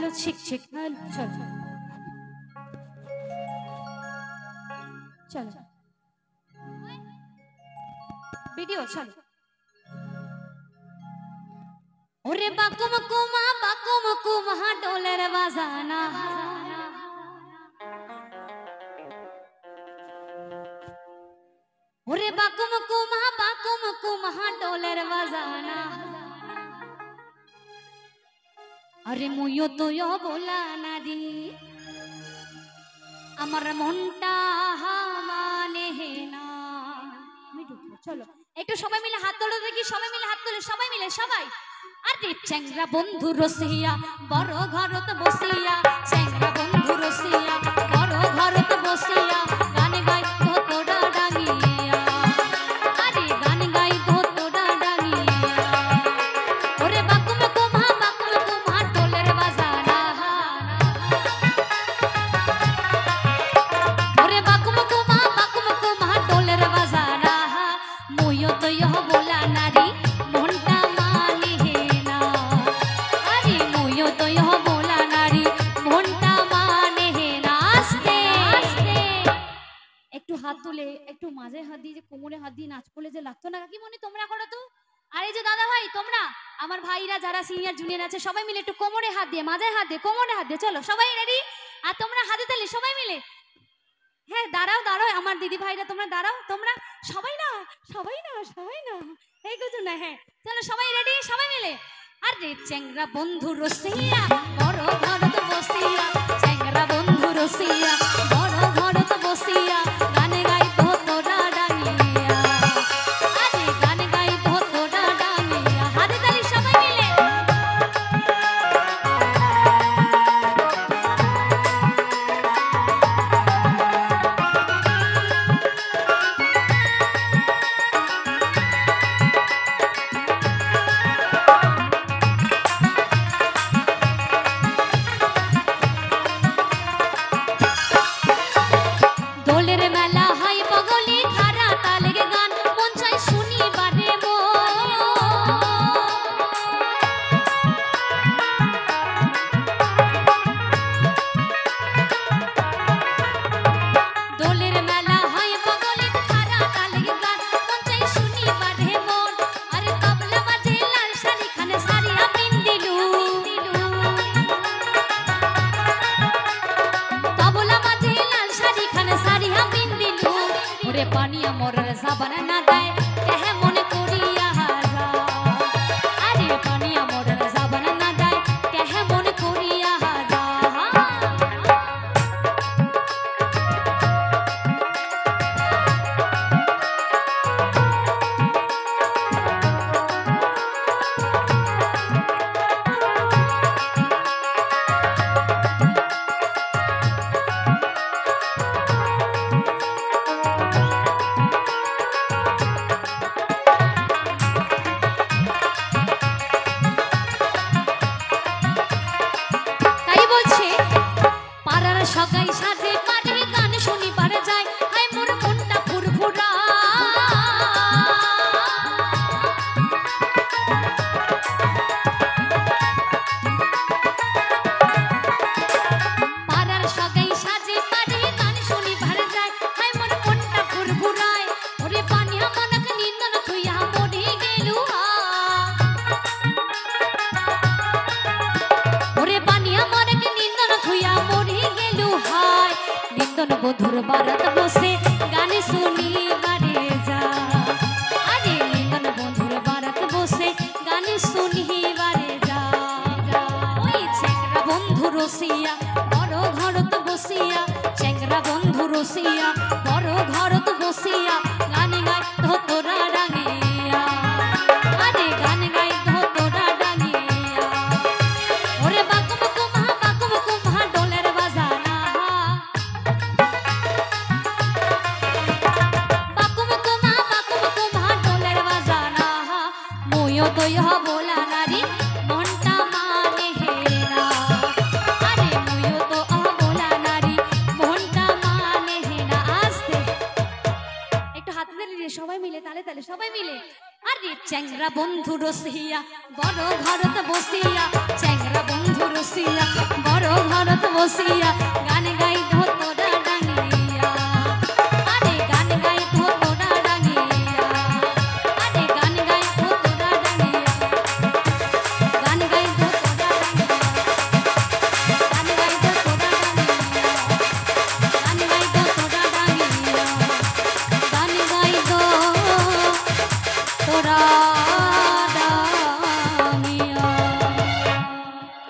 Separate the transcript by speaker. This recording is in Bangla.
Speaker 1: হ্যালো ছিক ছিক হ্যালো চলো চলো ভিডিও চলো ওরে বাকুম কুমা ডোলের বাজানা ওরে বাকুম কুমা ডোলের বাজানা আরে মুইও তোয় বলা নারী আমার মনটা মানে না চলো একটু সবাই মিলে হাত তোলো দেখি সবাই মিলে হাত তোলো সবাই মিলে সবাই আরে চ্যাংরা বন্ধু রসিয়া বড় ঘরত বসিয়া চ্যাংরা বন্ধু রসিয়া বড় ঘরত বসিয়া গান গাই তোরা ডাঙিয়া আরে গান গাই তোরা ডাঙিয়া ওরে বাকুম কুমা টোলের বাজানা ওরে বাকুম কুমা টোলের বাজানা মুইও তোয় বলা নারী মনটা মানে না আরে মুইও তোয় বলা নারী মনটা মানে না আস্তে একটু হাত তুলে একটু মাঝে হাত দিয়ে যে কোমরে হাত দিয়ে নাচ করলে যে লাগতো না কি মনে তোমরা করো তো আরে যে দাদা ভাই তোমরা আমার ভাইরা যারা সিনিয়র জুনিয়র আছে সবাই মিলে একটু কোমরে হাত দিয়ে মাঝে হাত দিয়ে কোমরে হাত দিয়ে চলো সবাই রেডি আর তোমরা হাতে তালি সবাই মিলে হ্যাঁ দাঁড়াও আমার দিদি ভাইরা তোমরা দাঁড়াও তোমরা সবাই না এই কিছু না হ্যাঁ চলো সবাই রেডি সবাই মিলে আরে চ্যাংরা বন্ধু রসিয়া বড় ঘরত বসিয়া চ্যাংরা বন্ধু রসিয়া বড় ঘরত বসিয়া গানে গাই তোরা ডাঙিয়া আরে গানে গাই তোরা ডাঙিয়া হাতে তালি সবাই মিলে দোলের মেলা হয় বগলি খারা তালের গান মন চাই শুনিবারে দোলের মেলা হয় বগলি খারা তালের গান মন চাই শুনিবারে মন আরে তবলা বাজে লাল শাড়ি খানে সারিয়া পিন্দিলু তবলা বাজে লাল শাড়ি খানে সারিয়া পিন্দিলু ওরে পানিয়া মরার সাবান না দেয় কেহে মনে করিয়া হাজা আরে পানিয়া মরার সাবান না দেয় কেহে মনে করিয়া হাজা তাই বলছে পাড়ার সগাই সাজে পারে গান শুনিবারে যায় হাই মোর মনটা ফুরফুরা পাড়ার সগাই সাজে পারে গান শুনিবারে যায় হাই মোর মনটা ফুরফুরায় ওরে পানিয়া মনক নিন্দন থুইয়া মরি গেলু ওরে পানিয়া মনক নিন্দন থুইয়া মরি গেলু হায় নিন্দন বধুর বারাত বসে গান শুনিবারে যা আরে নিন্দন বধুর বারাত বসে গান শুনিবারে যা ওই চ্যাংরা বন্ধু রসিয়া বড় ঘরত বসিয়া চ্যাংরা বন্ধু রসিয়া বড় ঘরত বসিয়া গান গাই তোরা ডাঙিয়া আরে গান গাই তোরা ডাঙিয়া ওরে বাকুম কুমা ডোলের বাজানা আরে চ্যাংরা বন্ধু রসিয়া বড় ঘরত বসিয়া, চ্যাংরা বন্ধু রসিয়া বড় ঘরত বসিয়া গান গাই